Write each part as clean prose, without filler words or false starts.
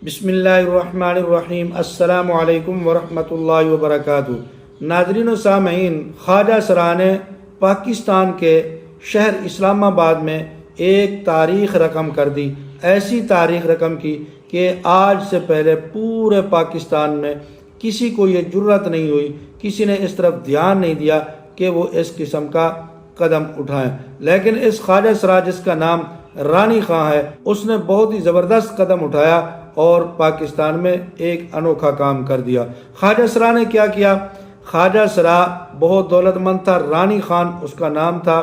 بسم اللہ الرحمن الرحیم۔ السلام علیکم ورحمۃ اللہ وبرکاتہ۔ ناظرین و سامعین، خواجہ سرا نے پاکستان کے شہر اسلام آباد میں ایک تاریخ رقم کر دی، ایسی تاریخ رقم کی کہ آج سے پہلے پورے پاکستان میں کسی کو یہ جرت نہیں ہوئی، کسی نے اس طرف دھیان نہیں دیا کہ وہ اس قسم کا قدم اٹھائیں۔ لیکن اس خواجہ سرا، جس کا نام رانی خان ہے، اس نے بہت ہی زبردست قدم اٹھایا اور پاکستان میں ایک انوکھا کام کر دیا۔ خواجہ سرا نے کیا کیا؟ خواجہ سرا بہت دولت مند تھا، رانی خان اس کا نام تھا،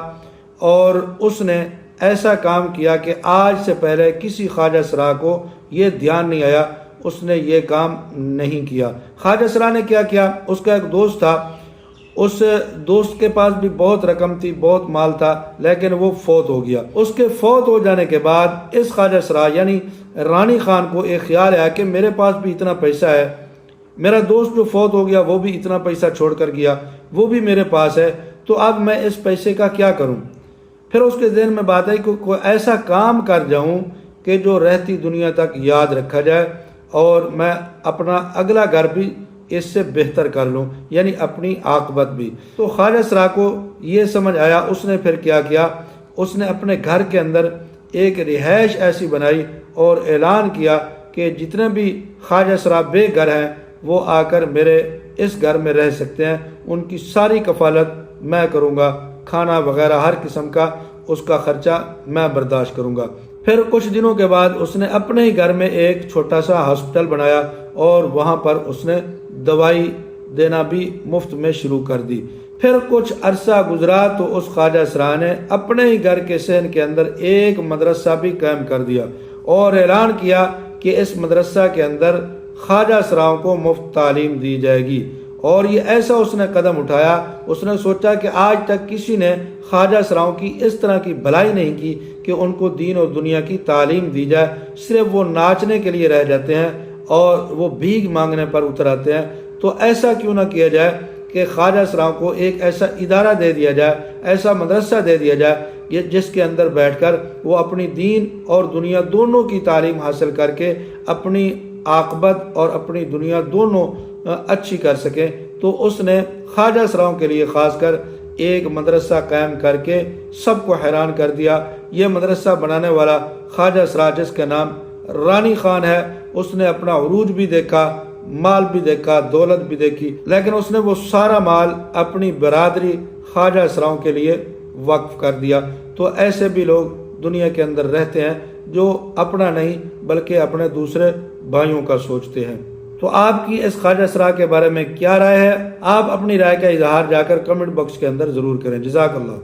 اور اس نے ایسا کام کیا کہ آج سے پہلے کسی خواجہ سرا کو یہ دھیان نہیں آیا، اس نے یہ کام نہیں کیا۔ خواجہ سرا نے کیا کیا؟ اس کا ایک دوست تھا، اس دوست کے پاس بھی بہت رقم تھی، بہت مال تھا، لیکن وہ فوت ہو گیا۔ اس کے فوت ہو جانے کے بعد اس خواجہ سرا یعنی رانی خان کو ایک خیال آیا کہ میرے پاس بھی اتنا پیسہ ہے، میرا دوست جو فوت ہو گیا وہ بھی اتنا پیسہ چھوڑ کر گیا، وہ بھی میرے پاس ہے، تو اب میں اس پیسے کا کیا کروں؟ پھر اس کے ذہن میں بات آئی کہ کوئی ایسا کام کر جاؤں کہ جو رہتی دنیا تک یاد رکھا جائے، اور میں اپنا اگلا گھر بھی اس سے بہتر کر لوں، یعنی اپنی عاقبت بھی۔ تو خواجہ سرا کو یہ سمجھ آیا، اس نے پھر کیا کیا؟ اس نے اپنے گھر کے اندر ایک رہائش ایسی بنائی اور اعلان کیا کہ جتنے بھی خواجہ سرا بے گھر ہیں وہ آ کر میرے اس گھر میں رہ سکتے ہیں، ان کی ساری کفالت میں کروں گا، کھانا وغیرہ ہر قسم کا اس کا خرچہ میں برداشت کروں گا۔ پھر کچھ دنوں کے بعد اس نے اپنے ہی گھر میں ایک چھوٹا سا ہاسپٹل بنایا اور وہاں پر اس نے دوائی دینا بھی مفت میں شروع کر دی۔ پھر کچھ عرصہ گزرا تو اس خواجہ سرا نے اپنے ہی گھر کے صحن کے اندر ایک مدرسہ بھی قائم کر دیا اور اعلان کیا کہ اس مدرسہ کے اندر خواجہ سراؤں کو مفت تعلیم دی جائے گی۔ اور یہ ایسا اس نے قدم اٹھایا، اس نے سوچا کہ آج تک کسی نے خواجہ سراؤں کی اس طرح کی بھلائی نہیں کی کہ ان کو دین اور دنیا کی تعلیم دی جائے، صرف وہ ناچنے کے لیے رہ جاتے ہیں اور وہ بھیک مانگنے پر اتر آتے ہیں۔ تو ایسا کیوں نہ کیا جائے کہ خواجہ سراؤں کو ایک ایسا ادارہ دے دیا جائے، ایسا مدرسہ دے دیا جائے جس کے اندر بیٹھ کر وہ اپنی دین اور دنیا دونوں کی تعلیم حاصل کر کے اپنی عاقبت اور اپنی دنیا دونوں اچھی کر سکیں۔ تو اس نے خواجہ سراؤں کے لیے خاص کر ایک مدرسہ قائم کر کے سب کو حیران کر دیا۔ یہ مدرسہ بنانے والا خواجہ سرا، جس کا نام رانی خان ہے، اس نے اپنا عروج بھی دیکھا، مال بھی دیکھا، دولت بھی دیکھی، لیکن اس نے وہ سارا مال اپنی برادری خواجہ سراؤں کے لیے وقف کر دیا۔ تو ایسے بھی لوگ دنیا کے اندر رہتے ہیں جو اپنا نہیں بلکہ اپنے دوسرے بھائیوں کا سوچتے ہیں۔ تو آپ کی اس خواجہ سرا کے بارے میں کیا رائے ہے؟ آپ اپنی رائے کا اظہار جا کر کمنٹ باکس کے اندر ضرور کریں۔ جزاک اللہ۔